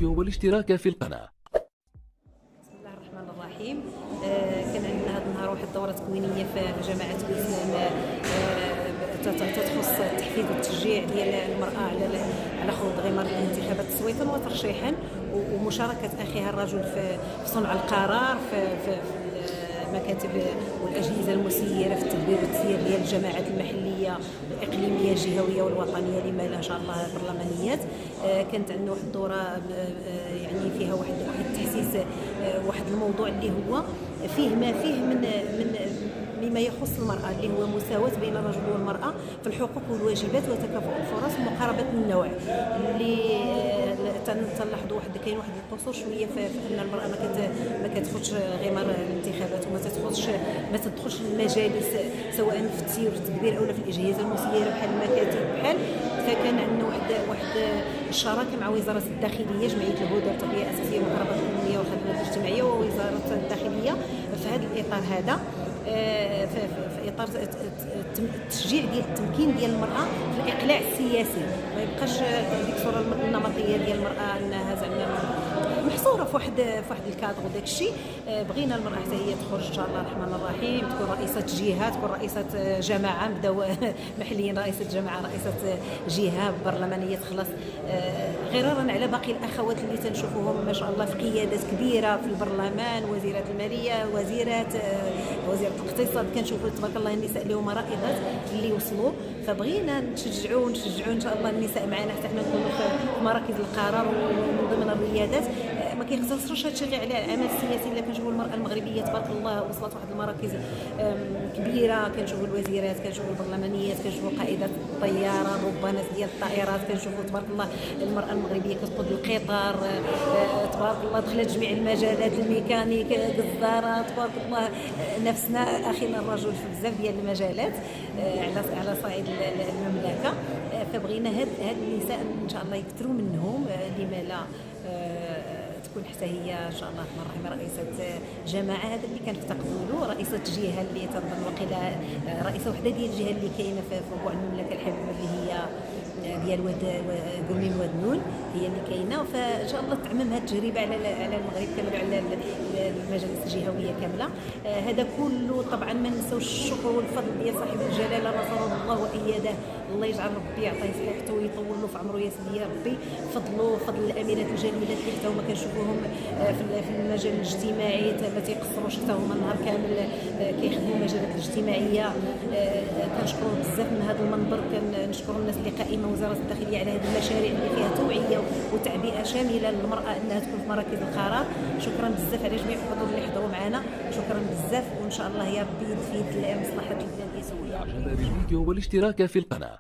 الفيديو والاشتراك في القناة. بسم الله الرحمن الرحيم. كان عندنا هذا النهار واحد الدورة تكوينية في جماعة وسلام تخص التحفيز والتشجيع ديال المرأة على خوض غمار الانتخابات تصويتا وترشيحا، ومشاركة أخيها الرجل في صنع القرار في المكاتب والأجهزة المسيرة في التدبير والتسيير ديال الجماعات المحلية الإقليمية الجهوية والوطنية لما إن شاء الله برلمانيات. كانت عندنا واحد الدورة يعني فيها واحد التحسيس، واحد الموضوع اللي هو فيه ما فيه من مما يخص المرأة، اللي هو مساواة بين الرجل والمرأة في الحقوق والواجبات وتكافؤ الفرص ومقاربة النوع. اللي تنلاحظوا كاين واحد القصور شويه في ان المراه ما كتدخلش غمار الانتخابات وما تدخلش المجالس سواء في التسيير والتدبير او في الاجهزه المسيره بحال المكاتب بحال. فكان عندنا واحد الشراكه مع وزاره الداخليه، جمعيه الهدى التربيه الاساسيه والمقاربه الامنيه والخدمات الاجتماعيه ووزاره الداخليه في هذا الاطار هذا، في اطار التشجيع ديال التمكين ديال المراه في الاقلاع السياسي. ما يبقاش ديك الصوره النمطيه ديال المراه انها زعما محصوره في واحد الكادر وداك الشيء. بغينا المراه حتى هي تخرج ان شاء الله الرحمن الرحيم، تكون رئيسه جهه، تكون رئيسه جماعه، نبداو محليا رئيسه جماعه، رئيسه جهه برلمانيه تخلص، غرارا على باقي الاخوات اللي تنشوفوهم ما شاء الله في قيادات كبيره في البرلمان، وزيره الماليه، وزيره الاقتصاد، كنشوفوا تبارك الله النساء اللي هما رائدات اللي وصلوا. فبغينا نشجعوا ان شاء الله النساء معنا حتى حنا نكونوا في مراكز القرار ومن ضمن الريادات. ما كيقتصرش هادشي غير على العمل السياسي، الا كنشوفوا المراه المغربيه تبارك الله وصلت واحد المراكز كبيره، كنشوفوا الوزيرات، كنشوفوا البرلمانيات، كنشوفوا قائدات الطياره، ربانات ديال الطائرات، كنشوفوا تبارك الله المراه المغربيه كتقود القطار، تبارك الله دخلت جميع المجالات، الميكانيك، جزاره، تبارك الله نفسنا اخينا الرجل في بزاف ديال المجالات على صعيد المملكه. فبغينا هاد النساء ان شاء الله يكثروا منهم، لما لا تكون حتى هي ان شاء الله الرحمن الرحيم رئيسه جماعه. هذا اللي كنفتقدوا له، رئيسه جهه اللي تنظن وقيله رئيسه وحده ديال الجهه اللي كاينه في ربوع المملكه الحبيبه اللي هي ديال قرمين ودنون، هي اللي كاينه. فان شاء الله تعمم هذه التجربه على المغرب كامل، على المجالس الجهويه كامله. هذا كله طبعا ما نساوش الشكر والفضل ديال صاحب الجلاله نصره الله واياده، الله يجعل ربي يعطيه صحته ويطول له في عمره يا سيدي يا ربي. فضله فضل الاميرات الجليلات اللي حتى هما كنشوفوهم في المجال الاجتماعي ما تيقصروش، حتى هما النهار كامل كيخدموا المجالات الاجتماعيه. كنشكروا بزاف من هذا المنبر، كنشكروا الناس اللي قائمه وزاره الداخليه على هذه المشاريع اللي فيها توعيه وتعبئه شامله للمراه انها تكون في مراكز القرار. شكرا بزاف على جميع الحضور اللي حضروا معنا، شكرا بزاف، وان شاء الله يا ربي يفيد لمصلحه البلاد يسويها. الفيديو والاشتراك في القناة.